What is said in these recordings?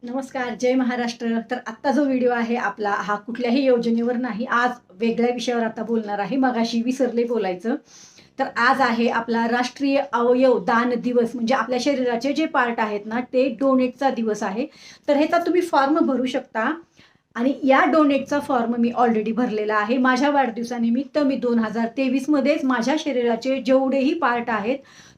नमस्कार, जय महाराष्ट्र. तर आत्ता जो व्हिडिओ आहे आपला हा कुठल्याही योजनेवर नाही. आज वेगळ्या विषयावर आता बोलणार आहे. मगाशी विसरले बोलायचं. तर आज आहे आपला राष्ट्रीय अवयव दान दिवस. म्हणजे आपल्या शरीराचे जे पार्ट आहेत ना ते डोनेटचा दिवस आहे. तर ह्याचा तुम्ही फॉर्म भरू शकता आणि या डोनेटचा फॉर्म मी ऑलरेडी भरलेला आहे. माझ्या वाढदिवसानिमित्त मी 2023 मध्येच माझ्या शरीराचे जेवढेही पार्ट आहेत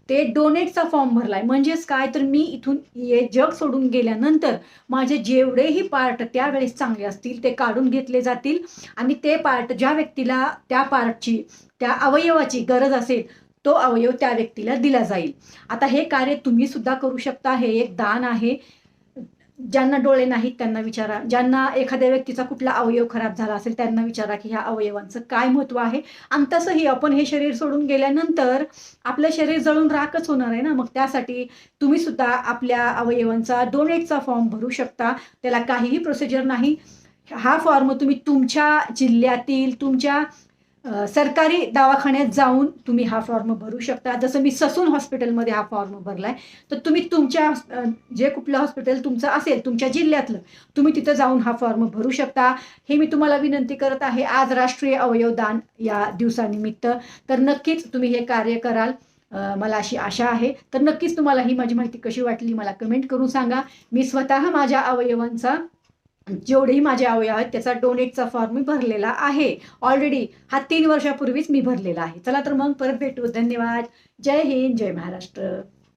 ते डोनेटचा फॉर्म भरलाय. म्हणजेच काय, तर मी इथून हे जग सोडून गेल्यानंतर माझे जेवढेही पार्ट त्यावेळेस चांगले असतील ते काढून घेतले जातील आणि ते पार्ट ज्या व्यक्तीला त्या पार्टची त्या अवयवाची गरज असेल तो अवयव त्या व्यक्तीला दिला जाईल. आता हे कार्य तुम्ही सुद्धा करू शकता. हे एक दान आहे. ज्यांना डोळे नाहीत त्यांना विचारा, ज्यांना एखाद्या व्यक्तीचा कुठला अवयव खराब झाला असेल त्यांना विचारा की ह्या अवयवांचं काय महत्व आहे. आणि तसंही आपण हे शरीर सोडून गेल्यानंतर आपलं शरीर जळून राखच होणार आहे ना. मग त्यासाठी तुम्ही सुद्धा आपल्या अवयवांचा डोनेटचा फॉर्म भरू शकता. त्याला काहीही प्रोसिजर नाही. हा फॉर्म तुम्ही तुमच्या जिल्ह्यातील तुमच्या सरकारी दवाखान्यात जाऊन तुम्ही हा फॉर्म भरू शकता. जसं मी ससून हॉस्पिटलमध्ये हा फॉर्म भरलाय. तर तुम्ही तुमच्या जे कुठलं हॉस्पिटल तुमचं असेल तुमच्या जिल्ह्यातलं तुम्ही तिथं जाऊन हा फॉर्म भरू शकता. हे मी तुम्हाला विनंती करत आहे आज राष्ट्रीय अवयव दान या दिवसानिमित्त. तर नक्कीच तुम्ही हे कार्य कराल मला अशी आशा आहे. तर नक्कीच तुम्हाला ही माझी माहिती कशी वाटली मला कमेंट करून सांगा. मी स्वतः माझ्या अवयवांचा जेवढेही माझे अवयव आहेत त्याचा डोनेटचा फॉर्म मी भरलेला आहे ऑलरेडी. हा 3 वर्षापूर्वीच मी भरलेला आहे. चला तर मग परत भेटू. धन्यवाद. जय हिंद, जय महाराष्ट्र.